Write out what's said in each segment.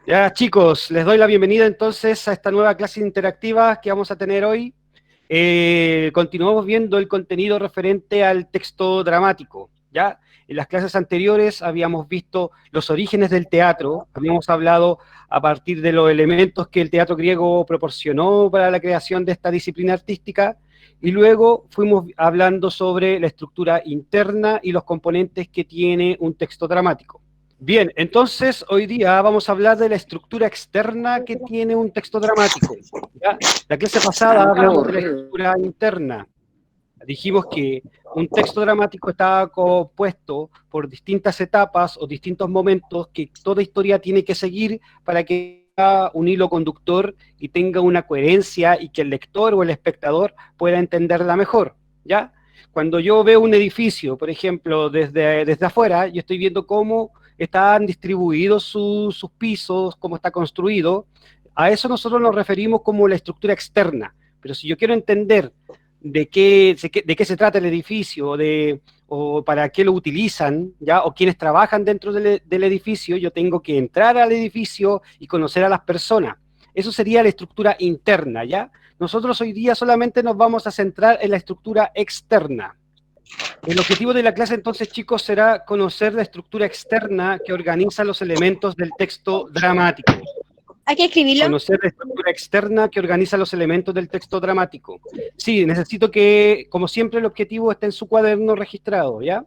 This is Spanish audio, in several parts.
Ya, chicos, les doy la bienvenida entonces a esta nueva clase interactiva que vamos a tener hoy. Continuamos viendo el contenido referente al texto dramático, ¿ya? En las clases anteriores habíamos visto los orígenes del teatro, habíamos hablado a partir de los elementos que el teatro griego proporcionó para la creación de esta disciplina artística, y luego fuimos hablando sobre la estructura interna y los componentes que tiene un texto dramático. Bien, entonces hoy día vamos a hablar de la estructura externa que tiene un texto dramático, ¿ya? La clase pasada hablamos de la estructura interna. Dijimos que un texto dramático está compuesto por distintas etapas o distintos momentos que toda historia tiene que seguir para que tenga un hilo conductor y tenga una coherencia y que el lector o el espectador pueda entenderla mejor, ¿ya? Cuando yo veo un edificio, por ejemplo, desde afuera, yo estoy viendo cómo están distribuidos sus pisos, cómo está construido. A eso nosotros nos referimos como la estructura externa. Pero si yo quiero entender de qué se trata el edificio, o para qué lo utilizan, ¿ya? O quiénes trabajan dentro del edificio, yo tengo que entrar al edificio y conocer a las personas. Eso sería la estructura interna, ¿ya? Nosotros hoy día solamente nos vamos a centrar en la estructura externa. El objetivo de la clase entonces, chicos, será conocer la estructura externa que organiza los elementos del texto dramático. ¿Hay que escribirlo? Conocer la estructura externa que organiza los elementos del texto dramático. Sí, necesito que, como siempre, el objetivo esté en su cuaderno registrado, ¿ya?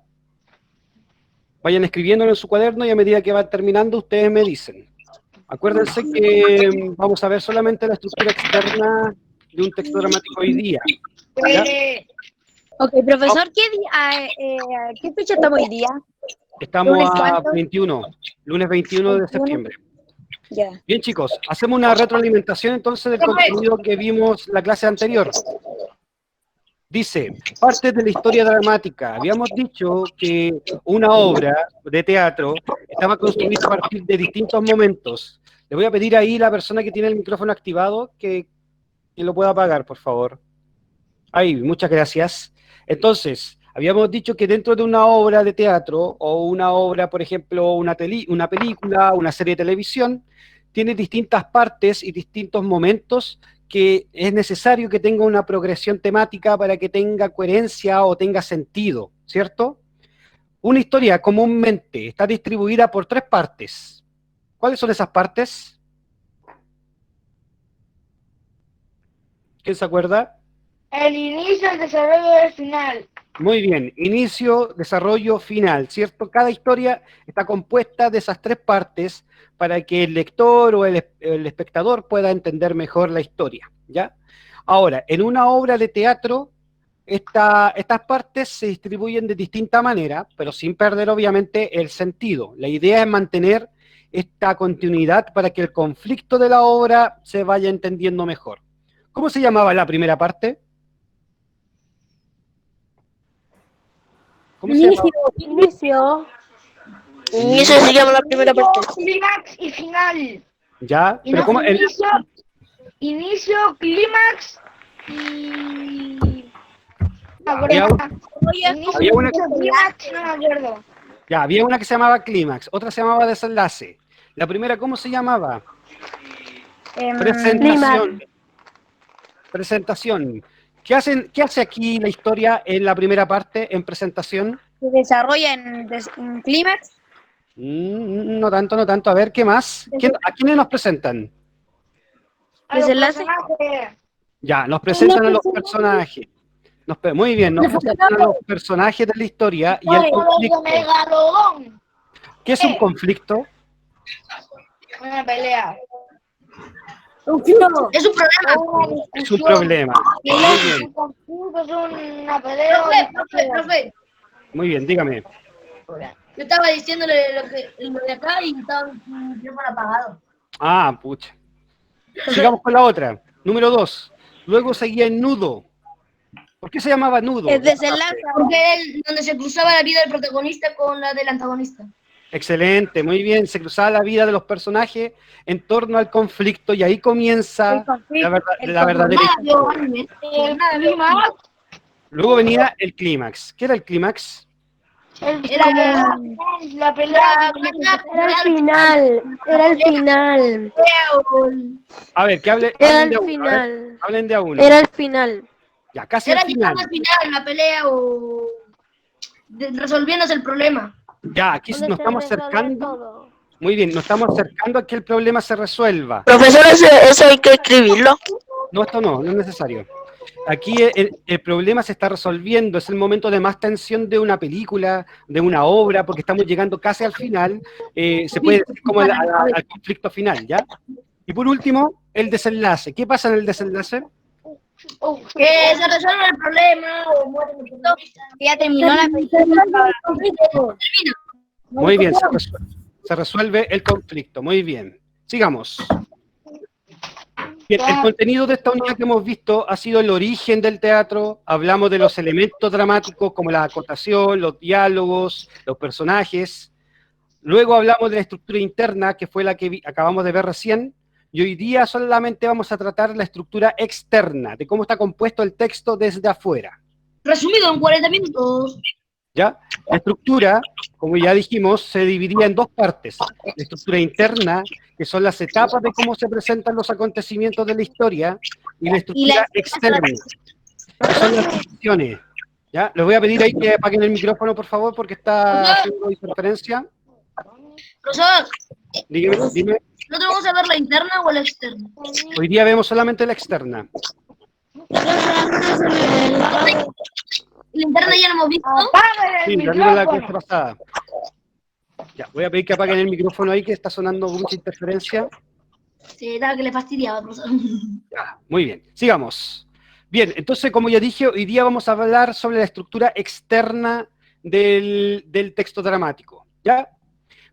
Vayan escribiéndolo en su cuaderno y a medida que van terminando, ustedes me dicen. Acuérdense que vamos a ver solamente la estructura externa de un texto dramático hoy día, ¿ya? Ok, profesor, ¿qué fecha estamos hoy día? Estamos ¿Lunes a cuánto? 21, lunes 21 de 21. septiembre. Ya. Bien, chicos, hacemos una retroalimentación entonces del contenido que vimos la clase anterior. Dice, parte de la historia dramática. Habíamos dicho que una obra de teatro estaba construida a partir de distintos momentos. Le voy a pedir ahí a la persona que tiene el micrófono activado que lo pueda apagar, por favor. Ahí, muchas gracias. Entonces, habíamos dicho que dentro de una obra de teatro o una obra, por ejemplo, una película, una serie de televisión, tiene distintas partes y distintos momentos que es necesario que tenga una progresión temática para que tenga coherencia o tenga sentido, ¿cierto? Una historia comúnmente está distribuida por 3 partes. ¿Cuáles son esas partes? ¿Quién se acuerda? El inicio, el desarrollo y el final. Muy bien, inicio, desarrollo, final, ¿cierto? Cada historia está compuesta de esas 3 partes para que el lector o el espectador pueda entender mejor la historia, ¿ya? Ahora, en una obra de teatro, estas partes se distribuyen de distinta manera, pero sin perder obviamente el sentido. La idea es mantener esta continuidad para que el conflicto de la obra se vaya entendiendo mejor. ¿Cómo se llamaba la primera parte? ¿Cómo se llamaba? Inicio se llama la primera parte. Clímax y final. Ya, Y pero no, ¿cómo? inicio, clímax y... Había una, clímax, no me acuerdo. ya, había una que se llamaba clímax, otra se llamaba desenlace. La primera, ¿cómo se llamaba? Presentación. Presentación. ¿Qué hace aquí la historia en la primera parte, en presentación? Se desarrolla en clímax. No tanto, no tanto. A ver, ¿qué más? ¿A quiénes nos presentan? Desenlace. Ya, nos presentan a los personajes. Muy bien, nos presentan a los personajes de la historia y el conflicto. ¿Qué es un conflicto? Una pelea. Es un problema. Es un problema. Muy bien, Es una pelea. Profe, muy bien, dígame. yo estaba diciéndole lo de acá y estaba mi micrófono apagado. Ah, pucha. Sigamos con la otra. Número 2. Luego seguía el nudo. ¿Por qué se llamaba nudo? Es desenlace. Porque es donde se cruzaba la vida del protagonista con la del antagonista. Excelente, muy bien. Se cruzaba la vida de los personajes en torno al conflicto y ahí comienza la verdadera historia. Luego venía el clímax. ¿Qué era el clímax? Era La pelea. Era el final. Era el final. A ver, que Era hablen de el a uno, a ver, final. hablen de a uno. Era el final. Ya, casi al era final. llegando al final, la pelea o resolviéndose el problema. Ya, aquí ¿Dónde nos se estamos resuelve acercando. todo? Muy bien, nos estamos acercando a que el problema se resuelva. Profesor, eso hay que escribirlo. No, esto no es necesario. Aquí el problema se está resolviendo, es el momento de más tensión de una película, de una obra, porque estamos llegando casi al final, se puede decir como al conflicto final, ¿ya? Y por último, el desenlace. ¿Qué pasa en el desenlace? Que se resuelve el problema o muere el protagonista. Ya terminó la pelea. Muy bien, se resuelve el conflicto, muy bien. Sigamos. Bien, el contenido de esta unidad que hemos visto ha sido el origen del teatro, hablamos de los elementos dramáticos como la acotación, los diálogos, los personajes, luego hablamos de la estructura interna, que fue la que acabamos de ver recién, y hoy día solamente vamos a tratar la estructura externa, de cómo está compuesto el texto desde afuera. Resumido en 40 minutos. ¿Ya? La estructura, como ya dijimos, se dividía en dos partes. La estructura interna, que son las etapas de cómo se presentan los acontecimientos de la historia, y la estructura externa, que son las acciones. ¿Ya? Les voy a pedir ahí que apaguen el micrófono, por favor, porque está haciendo interferencia. Profesor, Dime. ¿nosotros vamos a ver la interna o la externa? Hoy día vemos solamente la externa. La interna ya lo hemos visto. Sí, la vimos la clase pasada. Ya, voy a pedir que apaguen el micrófono ahí, que está sonando mucha interferencia. Sí, estaba que le fastidiaba, profesor. Ya, muy bien, sigamos. Bien, entonces, como ya dije, hoy día vamos a hablar sobre la estructura externa del texto dramático, ¿ya?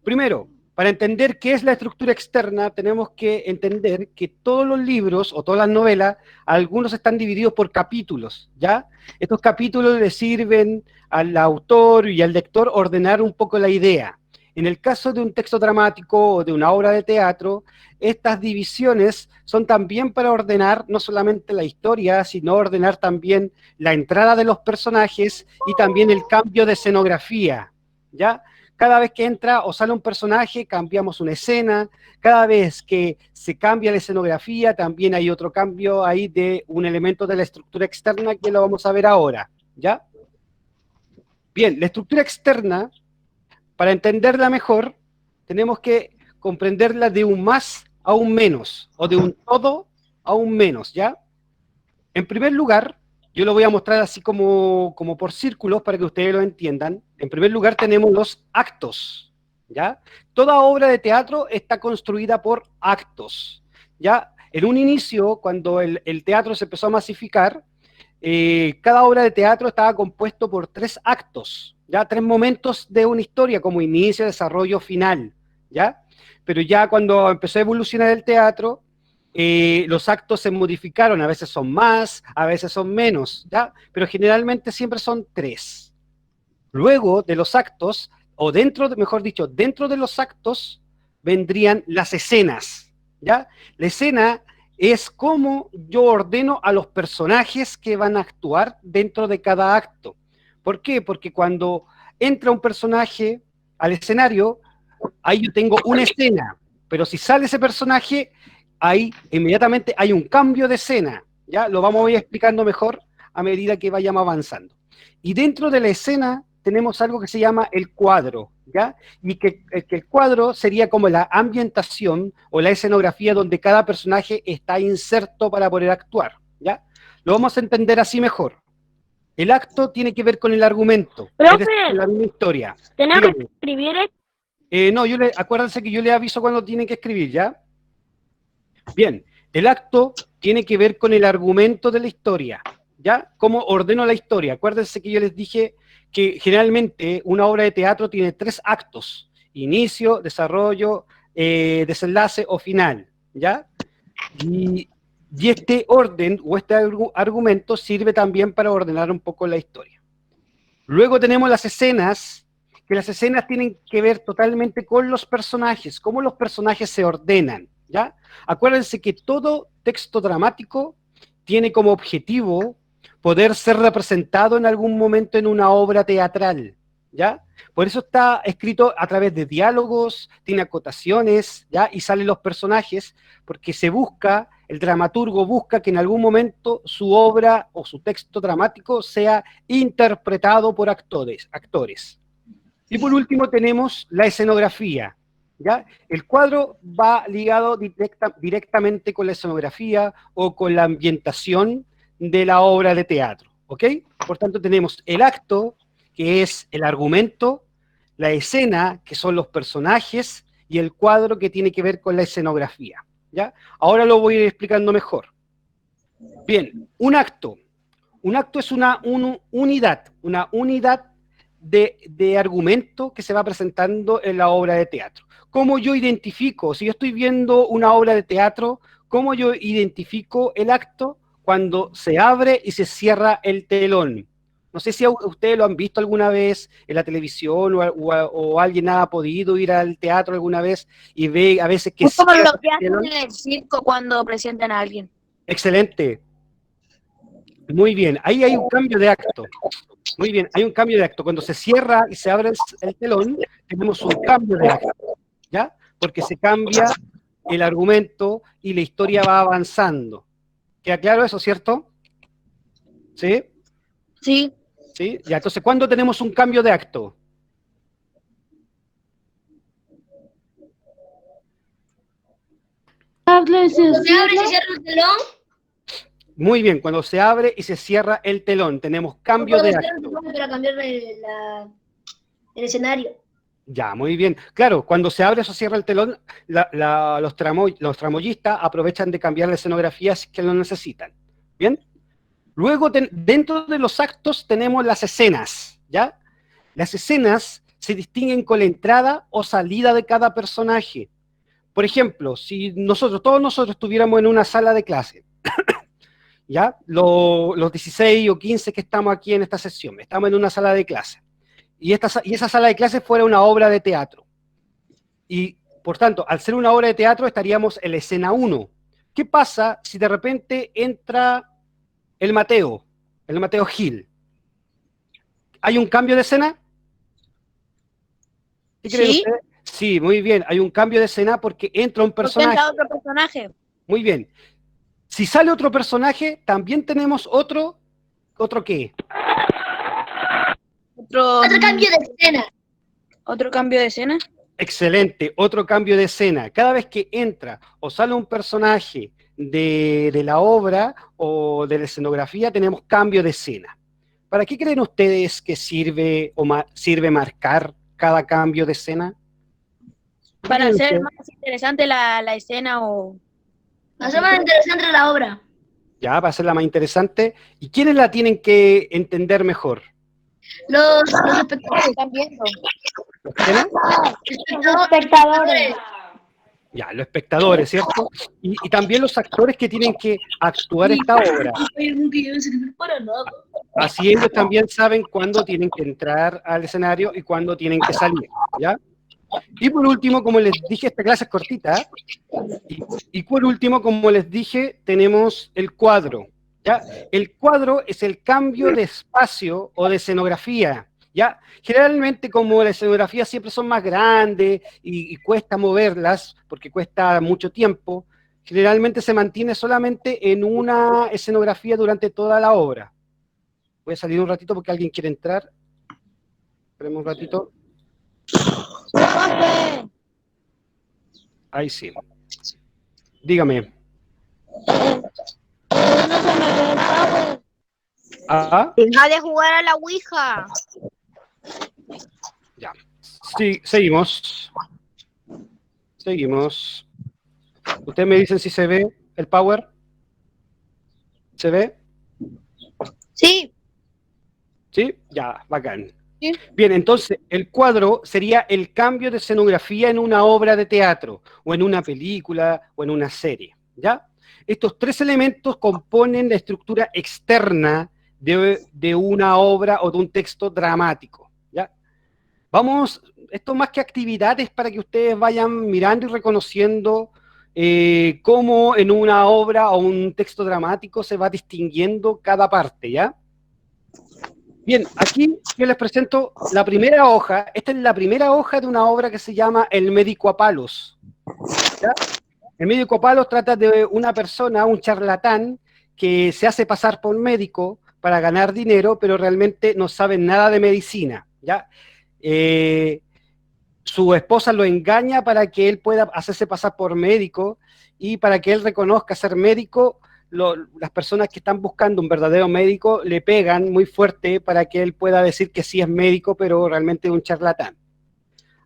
Primero, para entender qué es la estructura externa, tenemos que entender que todos los libros o todas las novelas, algunos están divididos por capítulos, ¿ya? Estos capítulos le sirven al autor y al lector ordenar un poco la idea. En el caso de un texto dramático o de una obra de teatro, estas divisiones son también para ordenar no solamente la historia, sino ordenar también la entrada de los personajes y también el cambio de escenografía, ¿ya? Cada vez que entra o sale un personaje, cambiamos una escena. Cada vez que se cambia la escenografía, también hay otro cambio ahí de un elemento de la estructura externa que lo vamos a ver ahora, ¿ya? Bien, la estructura externa, para entenderla mejor, tenemos que comprenderla de un más a un menos, o de un todo a un menos, ¿ya? En primer lugar, yo lo voy a mostrar así como por círculos para que ustedes lo entiendan. En primer lugar tenemos los actos, ¿ya? Toda obra de teatro está construida por actos, ¿ya? En un inicio, cuando el teatro se empezó a masificar, cada obra de teatro estaba compuesto por 3 actos, ¿ya? 3 momentos de una historia, como inicio, desarrollo, final, ¿ya? Pero ya cuando empezó a evolucionar el teatro, los actos se modificaron, a veces son más, a veces son menos, ¿ya? Pero generalmente siempre son 3. Luego de los actos, o mejor dicho, dentro de los actos, vendrían las escenas, ¿ya? La escena es cómo yo ordeno a los personajes que van a actuar dentro de cada acto. ¿Por qué? Porque cuando entra un personaje al escenario, ahí yo tengo una escena, pero si sale ese personaje, ahí inmediatamente hay un cambio de escena, ¿ya? Lo vamos a ir explicando mejor a medida que vayamos avanzando. Y dentro de la escena tenemos algo que se llama el cuadro, ¿ya? Y que el cuadro sería como la ambientación o la escenografía donde cada personaje está inserto para poder actuar, ¿ya? Lo vamos a entender así mejor. El acto tiene que ver con el argumento, es decir, la misma historia. ¿Tenemos que escribir esto? No, acuérdense que yo le aviso cuando tienen que escribir, ¿ya? Bien, el acto tiene que ver con el argumento de la historia, ¿ya? ¿Cómo ordeno la historia? Acuérdense que yo les dije que generalmente una obra de teatro tiene 3 actos: inicio, desarrollo, desenlace o final, ¿ya? Y este orden o este argumento sirve también para ordenar un poco la historia. Luego tenemos las escenas, que las escenas tienen que ver totalmente con los personajes, cómo los personajes se ordenan, ¿ya? Acuérdense que todo texto dramático tiene como objetivo poder ser representado en algún momento en una obra teatral, ¿ya? Por eso está escrito a través de diálogos, tiene acotaciones, ¿ya? Y salen los personajes, porque se busca, el dramaturgo busca que en algún momento su obra o su texto dramático sea interpretado por actores. Y por último tenemos la escenografía, ¿ya? El cuadro va ligado directamente con la escenografía o con la ambientación de la obra de teatro, ¿ok? Por tanto tenemos el acto, que es el argumento, la escena, que son los personajes, y el cuadro, que tiene que ver con la escenografía, ¿ya? Ahora lo voy a ir explicando mejor. Bien, un acto es una unidad de argumento que se va presentando en la obra de teatro. ¿Cómo yo identifico? Si yo estoy viendo una obra de teatro, ¿cómo yo identifico el acto? Cuando se abre y se cierra el telón. No sé si ustedes lo han visto alguna vez en la televisión o alguien ha podido ir al teatro alguna vez y ve a veces que Es como cierra lo que el hacen telón. en el circo cuando presentan a alguien. Excelente. Muy bien. Ahí hay un cambio de acto. Muy bien, hay un cambio de acto. Cuando se cierra y se abre el telón, tenemos un cambio de acto, ¿ya? Porque se cambia el argumento y la historia va avanzando. ¿Queda claro eso, cierto? ¿Sí? Sí. ¿Sí? Ya, entonces, ¿cuándo tenemos un cambio de acto? Cuando se abre y se cierra el telón, Muy bien, cuando se abre y se cierra el telón, tenemos cambio cuando de se cierra el acto. telón para cambiar el escenario. Ya, muy bien. Claro, cuando se abre o se cierra el telón, los tramoyistas aprovechan de cambiar la escenografía si es que lo necesitan. ¿Bien? Luego, dentro de los actos tenemos las escenas, ¿ya? Las escenas se distinguen con la entrada o salida de cada personaje. Por ejemplo, si todos nosotros estuviéramos en una sala de clase, ¿ya? Los 16 o 15 que estamos aquí en esta sesión, estamos en una sala de clase. Y esa sala de clases fuera una obra de teatro. Y, por tanto, al ser una obra de teatro, estaríamos en la escena 1. ¿Qué pasa si de repente entra el Mateo Gil? ¿Hay un cambio de escena? ¿Qué creen Sí. ustedes? Sí, muy bien, hay un cambio de escena porque entra un Porque personaje. entra otro personaje. Muy bien. Si sale otro personaje, también tenemos ¿otro qué? Otro cambio de escena. Otro cambio de escena. Excelente, otro cambio de escena. Cada vez que entra o sale un personaje de la obra o de la escenografía, tenemos cambio de escena. ¿Para qué creen ustedes que sirve sirve marcar cada cambio de escena? Para ¿Creen hacer ustedes? más interesante la escena o... Hace más interesante la obra. Ya, para hacerla más interesante. ¿Y quiénes la tienen que entender mejor? Los espectadores. Están viendo. ¿Quiénes? Los espectadores. Ya, los espectadores, ¿cierto? Y también los actores que tienen que actuar esta obra. Para nada. Así ellos también saben cuándo tienen que entrar al escenario y cuándo tienen que salir, ¿ya? Y por último, como les dije, esta clase es cortita, y por último, como les dije, tenemos el cuadro, ¿ya? El cuadro es el cambio de espacio o de escenografía, ¿ya? Generalmente, como las escenografías siempre son más grandes y cuesta moverlas, porque cuesta mucho tiempo, generalmente se mantiene solamente en una escenografía durante toda la obra. Voy a salir un ratito porque alguien quiere entrar. Esperemos un ratito. Ahí sí. Dígame. Ah, Deja de jugar a la Ouija. ya. Sí, seguimos. Seguimos. Ustedes me dicen si se ve el power. ¿Se ve? Sí. ¿Sí? Ya, bacán. Sí. Bien, entonces, el cuadro sería el cambio de escenografía en una obra de teatro, o en una película, o en una serie, ¿ya? Estos tres elementos componen la estructura externa de una obra o de un texto dramático, ¿ya? Vamos, esto más que actividades para que ustedes vayan mirando y reconociendo cómo en una obra o un texto dramático se va distinguiendo cada parte, ¿ya? Bien, aquí yo les presento la primera hoja. Esta es la primera hoja de una obra que se llama El médico a palos. ¿Ya? El médico a palos trata de una persona, un charlatán, que se hace pasar por médico para ganar dinero, pero realmente no sabe nada de medicina. ¿Ya? Su esposa lo engaña para que él pueda hacerse pasar por médico y para que él reconozca ser médico. Las personas que están buscando un verdadero médico le pegan muy fuerte para que él pueda decir que sí es médico, pero realmente es un charlatán.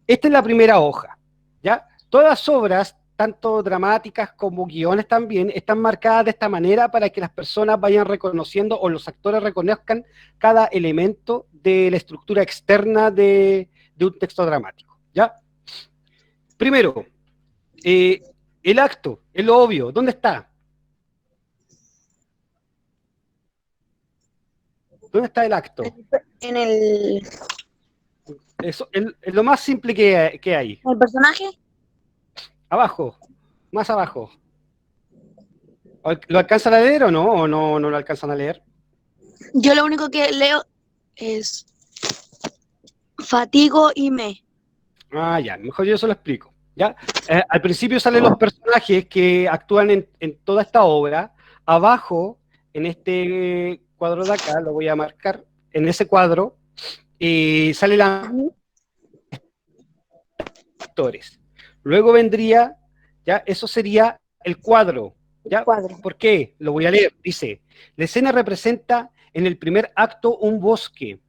Esta es la primera hoja, ¿ya? Todas las obras, tanto dramáticas como guiones también, están marcadas de esta manera para que las personas vayan reconociendo o los actores reconozcan cada elemento de la estructura externa de un texto dramático, ¿ya? Primero, el acto, es lo obvio, ¿dónde está? ¿Dónde está el acto? En el Eso es lo más simple que hay. personaje. Abajo, más abajo. ¿Lo alcanzan a leer o no? ¿O no lo alcanzan a leer? Yo lo único que leo es fatigo y me. Ah, ya, mejor yo se lo explico. ¿Ya? Al principio salen los personajes que actúan en toda esta obra. Abajo, en este cuadro de acá, lo voy a marcar, en ese cuadro, sale la actores. Luego vendría, ya, eso sería el cuadro. ¿Ya? Cuadro. ¿Por qué? Lo voy a leer. Dice, la escena representa en el primer acto un bosque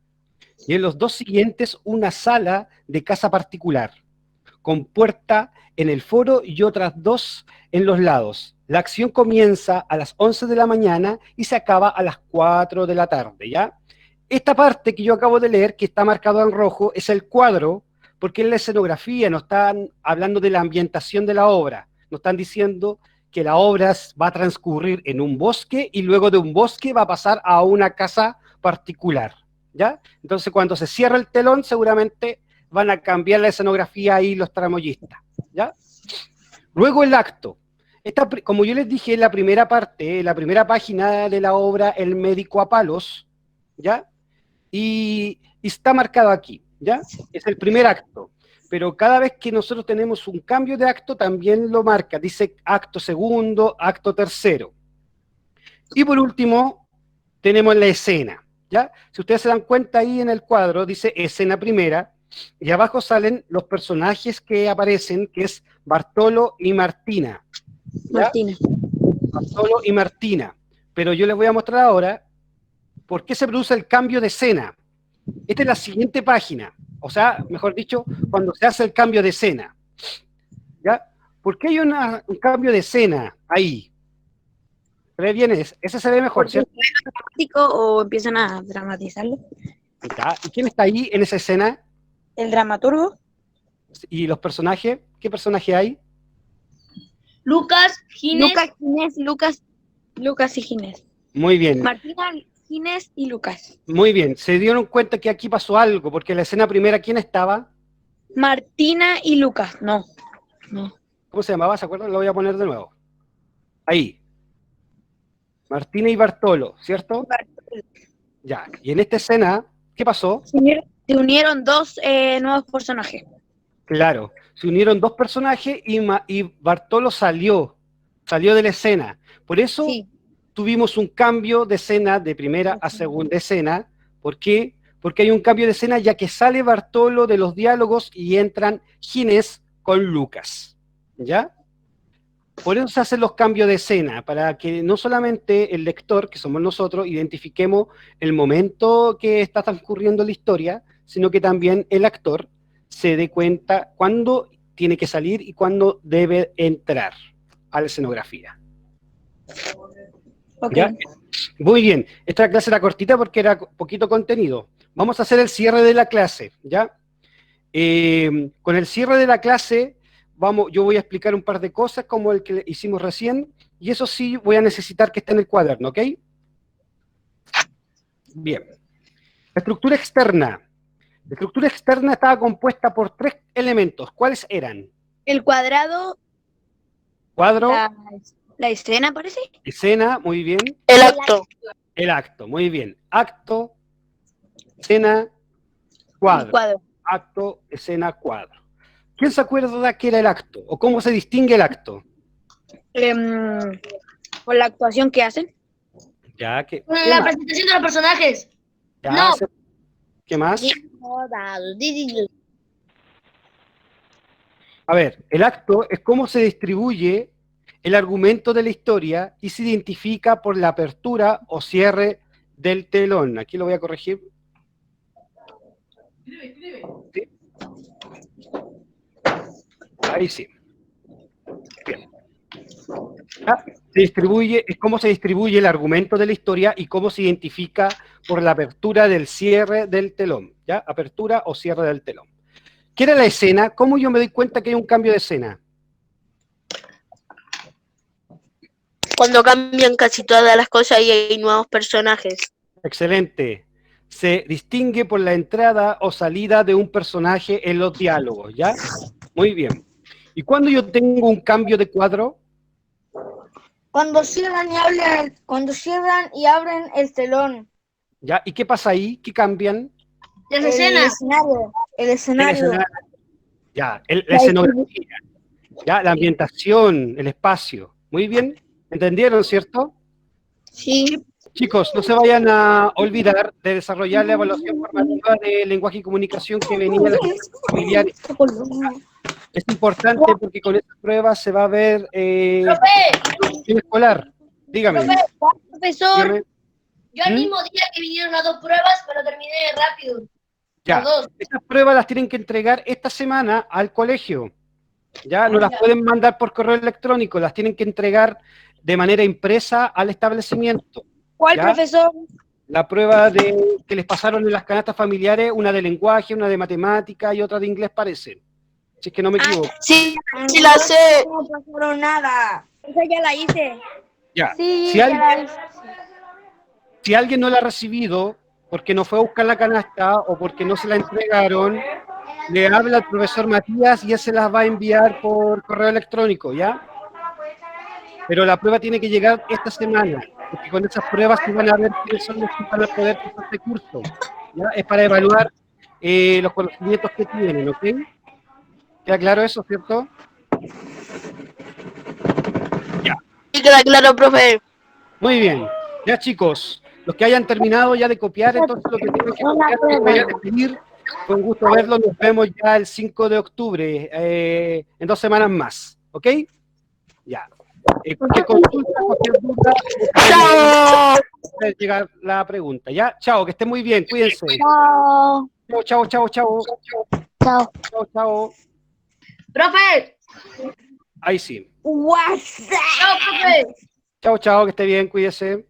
y en los dos siguientes una sala de casa particular, con puerta en el foro y otras dos en los lados. La acción comienza a las 11 de la mañana y se acaba a las 4 de la tarde, ¿ya? Esta parte que yo acabo de leer, que está marcado en rojo, es el cuadro, porque es la escenografía, no están hablando de la ambientación de la obra, no están diciendo que la obra va a transcurrir en un bosque y luego de un bosque va a pasar a una casa particular, ¿ya? Entonces cuando se cierra el telón seguramente van a cambiar la escenografía ahí los tramoyistas, ¿ya? Luego el acto. Esta, como yo les dije, la primera parte, la primera página de la obra El médico a palos, ¿ya? Y está marcado aquí, ¿ya? Es el primer acto. Pero cada vez que nosotros tenemos un cambio de acto, también lo marca. Dice acto segundo, acto tercero. Y por último, tenemos la escena, ¿ya? Si ustedes se dan cuenta ahí en el cuadro, dice escena primera, y abajo salen los personajes que aparecen, que es Bartolo y Martina. ¿Ya? Martina. Bartolo y Martina. Pero yo les voy a mostrar ahora por qué se produce el cambio de escena. Esta es la siguiente página. O sea, mejor dicho, cuando se hace el cambio de escena. ¿Ya? ¿Por qué hay un cambio de escena ahí? ¿Se ve bien? Ese se ve mejor, ¿cierto? ¿Dramático o empiezan a dramatizarlo? ¿Ya? ¿Y quién está ahí en esa escena? El dramaturgo. ¿Y los personajes? ¿Qué personaje hay? Lucas, Ginés. Lucas y Ginés. Muy bien. Martina, Ginés y Lucas. Muy bien. Se dieron cuenta que aquí pasó algo, porque en la escena primera, ¿quién estaba? Martina y Lucas. No. ¿Cómo se llamaba? ¿Se acuerdan? Lo voy a poner de nuevo. Ahí. Martina y Bartolo, ¿cierto? Ya. Y en esta escena, ¿qué pasó? Se unieron dos nuevos personajes. Claro. Se unieron dos personajes y Bartolo salió de la escena. Por eso Sí. tuvimos un cambio de escena de primera a segunda escena. ¿Por qué? Porque hay un cambio de escena ya que sale Bartolo de los diálogos y entran Ginés con Lucas. ¿Ya? Por eso se hacen los cambios de escena, para que no solamente el lector, que somos nosotros, identifiquemos el momento que está transcurriendo la historia, sino que también el actor se dé cuenta cuándo tiene que salir y cuándo debe entrar a la escenografía. Ok. ¿Ya? Muy bien, esta clase era cortita porque era poquito contenido. Vamos a hacer el cierre de la clase, ¿ya? Con el cierre de la clase, yo voy a explicar un par de cosas como el que hicimos recién, y eso sí voy a necesitar que esté en el cuaderno, ¿ok? Bien. La estructura externa. La estructura externa estaba compuesta por 3 elementos. ¿Cuáles eran? El cuadrado, Cuadro, la escena, parece. escena, muy bien. El acto. El acto, muy bien. Acto, escena, cuadro. Cuadro. Acto, escena, cuadro. ¿Quién se acuerda qué era el acto? ¿O cómo se distingue el acto? Por la actuación que hacen. Ya, ¿qué La más? presentación de los personajes. Ya, No. ¿qué más? A ver, el acto es cómo se distribuye el argumento de la historia y se identifica por la apertura o cierre del telón. Aquí lo voy a corregir. ¿Sí? Ahí sí. Bien. ¿Ya? Se distribuye, es cómo se distribuye el argumento de la historia y cómo se identifica por la apertura del cierre del telón. ¿Ya? Apertura o cierre del telón. ¿Qué era la escena? ¿Cómo yo me doy cuenta que hay un cambio de escena? Cuando cambian casi todas las cosas y hay nuevos personajes. Excelente. Se distingue por la entrada o salida de un personaje en los diálogos, ¿ya? Muy bien. ¿Y cuando yo tengo un cambio de cuadro? Cuando cierran y abren el telón. ¿Ya? ¿Y qué pasa ahí? ¿Qué cambian? Las El escenas. escenario. El El escenario. escenario. Ya, la escenografía, ya, la ambientación, el espacio. Muy bien, ¿entendieron, cierto? Sí. Chicos, no se vayan a olvidar de desarrollar la evaluación formativa de lenguaje y comunicación que venía de las clases familiares. Es importante porque con esta prueba se va a ver Profe, escolar. Dígame. profesor, dígame. yo el mismo día que vinieron las dos pruebas, pero terminé rápido. Ya, Las dos. estas pruebas las tienen que entregar esta semana al colegio. Ya, no las pueden mandar por correo electrónico, las tienen que entregar de manera impresa al establecimiento. ¿Cuál, ¿Ya? profesor? La prueba que les pasaron en las canastas familiares, una de lenguaje, una de matemática y otra de inglés parece. Si es que no me equivoco. Sí, sí la sé. No pasaron nada. Esa ya la hice. Ya. Sí, Si alguien no la ha recibido porque no fue a buscar la canasta o porque no se la entregaron, le habla al profesor Matías y él se las va a enviar por correo electrónico, ¿ya? Pero la prueba tiene que llegar esta semana, porque con esas pruebas se van a ver quiénes son los que van a poder pasar este curso, ¿ya? Es para evaluar los conocimientos que tienen, ¿ok? ¿Queda claro eso, cierto? Sí queda claro, profe. Muy bien. Ya, chicos, los que hayan terminado ya de copiar, entonces lo que tienen que copiar, que vayan a despedir. Fue un gusto verlo. Nos vemos ya el 5 de octubre, en 2 semanas más. ¿Ok? Ya. Cualquier consulta, cualquier duda, Chao. puede llegar la pregunta. ¿Ya? Chao, que estén muy bien. Cuídense. Chao. Chao, chao, chao. Chao. Chao, chao. Profe, Ahí sí. WhatsApp. chao, profe. Chao, chao, que esté bien. Cuídese.